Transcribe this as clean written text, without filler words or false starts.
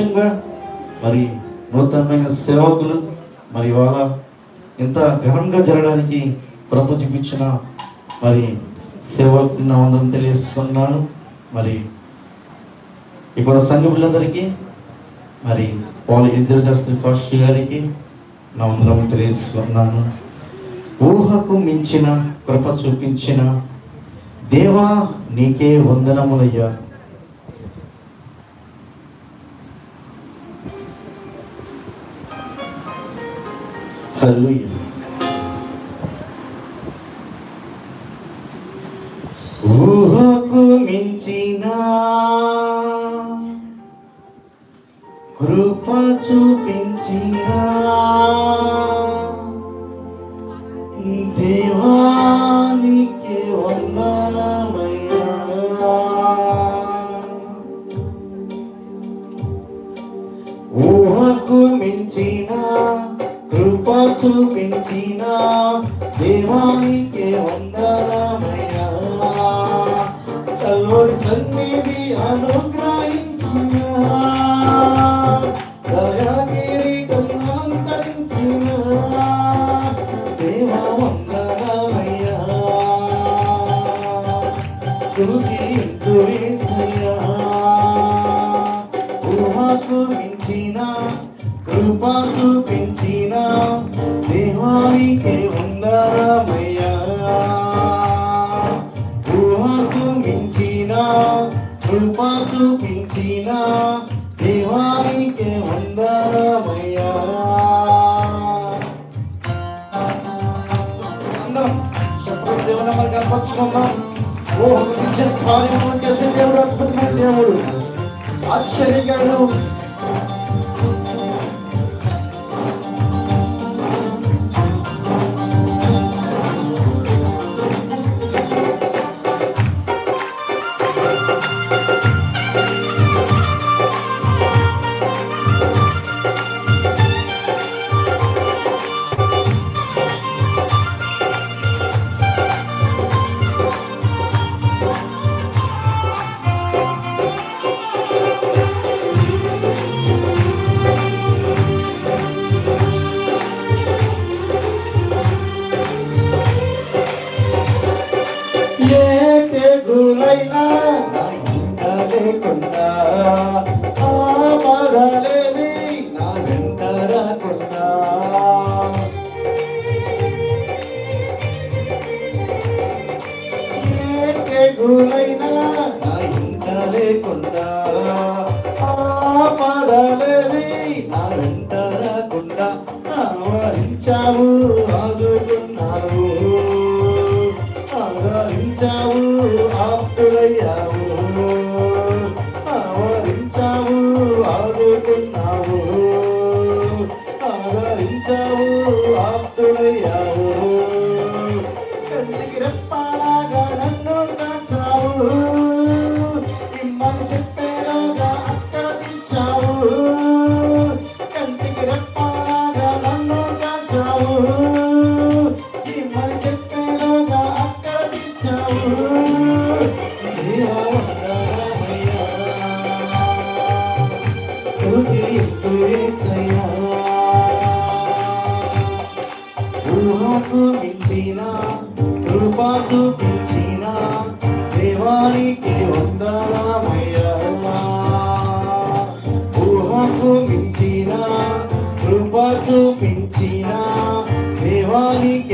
విశేషంగా మరి నూతనమైన సేవకులు మరి ఇవాళ ఇంత ఘనంగా జరగడానికి ప్రభు చూపించిన మరి సేవకులు నా వందనం తెలియజేస్తున్నాను. మరి ఇక్కడ సంఘములందరికీ మరి పాల్ ఇంద్రజాస్త్రి ఫాస్ట్ గారికి నా వందనం తెలియజేస్తున్నాను. ఊహకు మించిన కృప చూపించిన దేవా నీకే వందనములయ్యా. హల్లెలూయా. ఊహకు మించిన కృప చూపించిన దేవానికి వందనమయ్యా. ఊహకు మించిన కృప చూపించిన దేవానికి వందనమయ్యా. కల్వరి సన్నిధి అనుగ్రహించిన దయాగిరీటం అంతరించిన దేవా వందనమయ్యా. స్తుతింతు యేసయ్యా. ఊహకు మించిన కృప చూపించిన దేవానికి వందనమయ్యా. ఊహకు మించిన కృప చూపించిన దేవానికి వందనమయ్యా. అందరం చెప్పండి, దేవుని మనం కనపరుచుకుందాం. ఊహకు మించిన కార్యములను చేసే దేవుడు, అద్భుతమైన దేవుడు, ఆశ్చర్యకరుడు. లేకుండా ఆపదలేవి నా వెంట రాకుండా, ఏ తెగులైనా నా ఇంట లేకుండా ఆపదలేవి నా వెంట రాకుండా ఆవరించావు, ఆదుకున్నావు, ఆదరించావు, ఆప్తులయ్యావు, ఆవరించావు, ఆదుకున్నావు, ఆదరించావు, ఆప్తులయ్యావు. కంటికి రెప్పలాగా నన్ను కాచావు, ఇమ్మని చెప్పేలాగా అక్కడ తెచ్చావు. కంటికి రెప్పలాగా నన్ను కాచావు, ఇమ్మని చెప్పేలాగా అక్కడ తెచ్చావు. ఊహకు మించిన కృప చూపించిన దేవానికి వందనమయ్యా. ఊహకు మించిన కృప చూపించిన దేవానికి